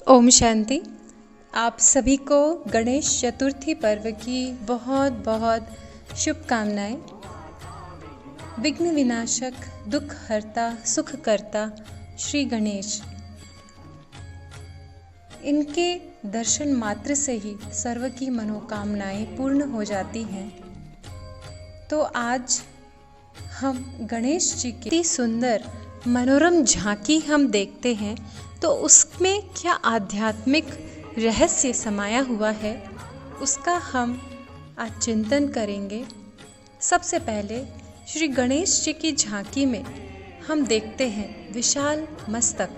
ओम शांति। आप सभी को गणेश चतुर्थी पर्व की बहुत बहुत शुभकामनाएं। विघ्न विनाशक, दुख हरता, सुख करता श्री गणेश, इनके दर्शन मात्र से ही सर्व की मनोकामनाएं पूर्ण हो जाती हैं। तो आज हम गणेश जी की सुंदर मनोरम झांकी हम देखते हैं, तो उसमें क्या आध्यात्मिक रहस्य समाया हुआ है उसका हम आज चिंतन करेंगे। सबसे पहले श्री गणेश जी की झांकी में हम देखते हैं विशाल मस्तक,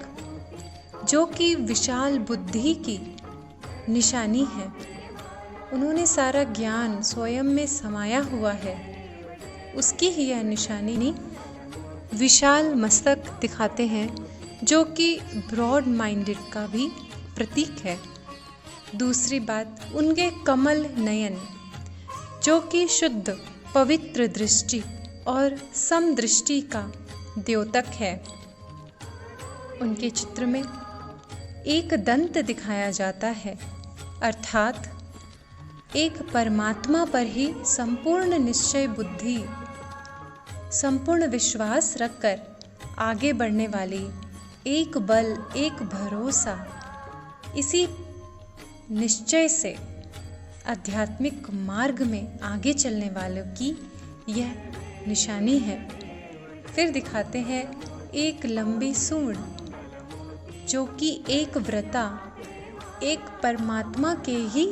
जो कि विशाल बुद्धि की निशानी है। उन्होंने सारा ज्ञान स्वयं में समाया हुआ है, उसकी ही यह निशानी विशाल मस्तक दिखाते हैं, जो कि ब्रॉड माइंडेड का भी प्रतीक है। दूसरी बात, उनके कमल नयन, जो कि शुद्ध पवित्र दृष्टि और समदृष्टि का द्योतक है। उनके चित्र में एक दंत दिखाया जाता है, अर्थात एक परमात्मा पर ही संपूर्ण निश्चय बुद्धि, संपूर्ण विश्वास रखकर आगे बढ़ने वाली, एक बल एक भरोसा, इसी निश्चय से आध्यात्मिक मार्ग में आगे चलने वालों की यह निशानी है। फिर दिखाते हैं एक लंबी सूंड, जो कि एक व्रता, एक परमात्मा के ही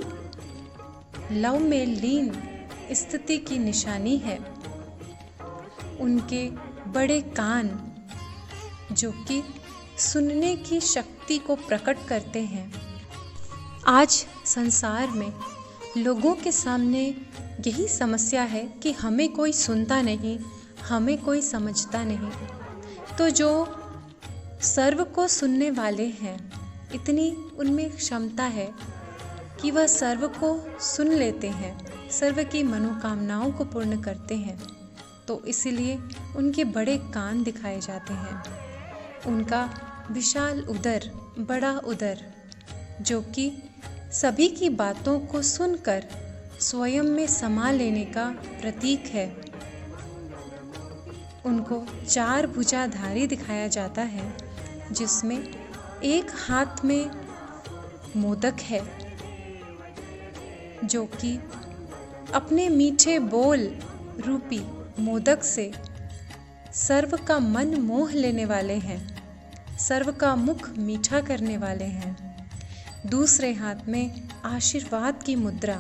लव में लीन स्थिति की निशानी है। उनके बड़े कान, जो कि सुनने की शक्ति को प्रकट करते हैं। आज संसार में लोगों के सामने यही समस्या है कि हमें कोई सुनता नहीं, हमें कोई समझता नहीं। तो जो सर्व को सुनने वाले हैं, इतनी उनमें क्षमता है कि वह सर्व को सुन लेते हैं, सर्व की मनोकामनाओं को पूर्ण करते हैं। तो इसीलिए उनके बड़े कान दिखाए जाते हैं। उनका विशाल उदर, बड़ा उदर, जो कि सभी की बातों को सुनकर स्वयं में समा लेने का प्रतीक है। उनको 4 भुजाधारी दिखाया जाता है, जिसमें एक हाथ में मोदक है, जो कि अपने मीठे बोल रूपी मोदक से सर्व का मन मोह लेने वाले हैं, सर्व का मुख मीठा करने वाले हैं। दूसरे हाथ में आशीर्वाद की मुद्रा,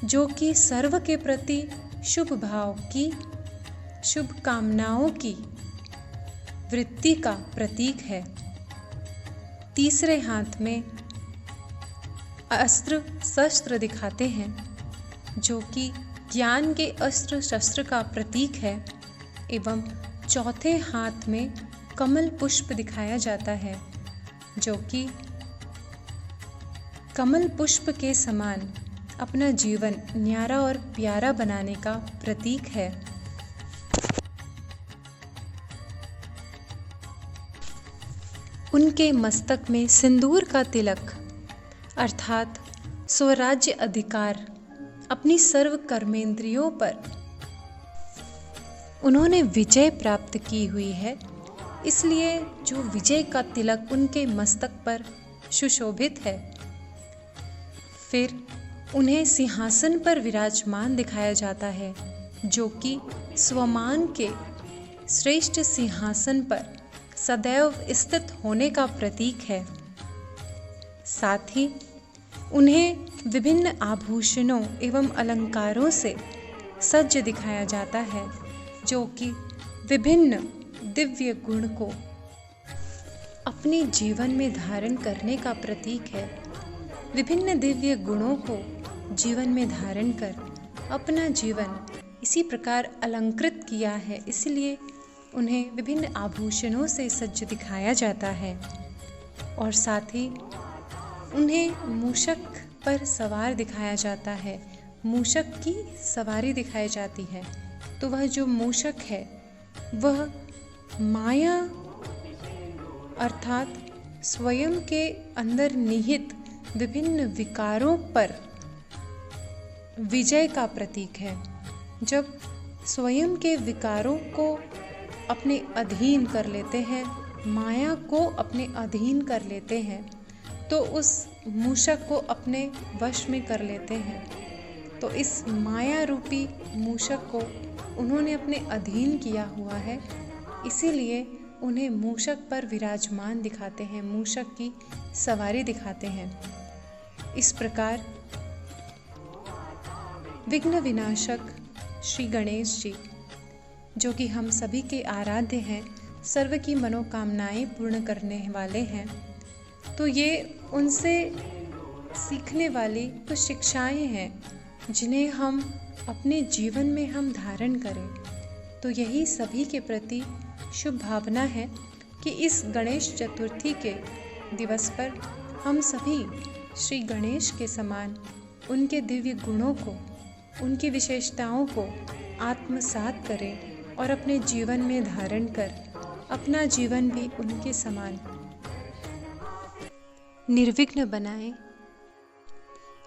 जो कि सर्व के प्रति शुभ भाव की, शुभ कामनाओं की वृत्ति का प्रतीक है। तीसरे हाथ में अस्त्र शस्त्र दिखाते हैं, जो कि ज्ञान के अस्त्र शस्त्र का प्रतीक है। एवं चौथे हाथ में कमल पुष्प दिखाया जाता है, जो कि कमल पुष्प के समान अपना जीवन न्यारा और प्यारा बनाने का प्रतीक है। उनके मस्तक में सिंदूर का तिलक, अर्थात स्वराज्य अधिकार, अपनी सर्व कर्मेंद्रियों पर उन्होंने विजय प्राप्त की हुई है, इसलिए जो विजय का तिलक उनके मस्तक पर सुशोभित है। फिर उन्हें सिंहासन पर विराजमान दिखाया जाता है, जो कि स्वमान के श्रेष्ठ सिंहासन पर सदैव स्थित होने का प्रतीक है। साथ ही उन्हें विभिन्न आभूषणों एवं अलंकारों से सज्ज दिखाया जाता है, जो कि विभिन्न दिव्य गुण को अपने जीवन में धारण करने का प्रतीक है। विभिन्न दिव्य गुणों को जीवन में धारण कर अपना जीवन इसी प्रकार अलंकृत किया है, इसलिए उन्हें विभिन्न आभूषणों से सज्ज दिखाया जाता है। और साथ ही उन्हें मूषक पर सवार दिखाया जाता है, मूषक की सवारी दिखाई जाती है। तो वह जो मूषक है, वह माया अर्थात स्वयं के अंदर निहित विभिन्न विकारों पर विजय का प्रतीक है। जब स्वयं के विकारों को अपने अधीन कर लेते हैं, माया को अपने अधीन कर लेते हैं, तो उस मूषक को अपने वश में कर लेते हैं। तो इस माया रूपी मूषक को उन्होंने अपने अधीन किया हुआ है, इसीलिए उन्हें मूषक पर विराजमान दिखाते हैं, मूषक की सवारी दिखाते हैं। इस प्रकार विघ्न विनाशक श्री गणेश जी, जो कि हम सभी के आराध्य हैं, सर्व की मनोकामनाएं पूर्ण करने वाले हैं, तो ये उनसे सीखने वाली कुछ शिक्षाएं हैं जिन्हें हम अपने जीवन में हम धारण करें। तो यही सभी के प्रति शुभ भावना है कि इस गणेश चतुर्थी के दिवस पर हम सभी श्री गणेश के समान उनके दिव्य गुणों को, उनकी विशेषताओं को आत्मसात करें और अपने जीवन में धारण कर अपना जीवन भी उनके समान निर्विघ्न बनाएं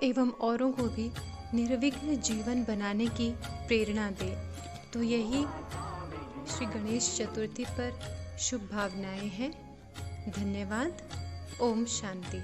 एवं औरों को भी निर्विघ्न जीवन बनाने की प्रेरणा दें। तो यही श्री गणेश चतुर्थी पर शुभ भावनाएं हैं। धन्यवाद। ओम शांति।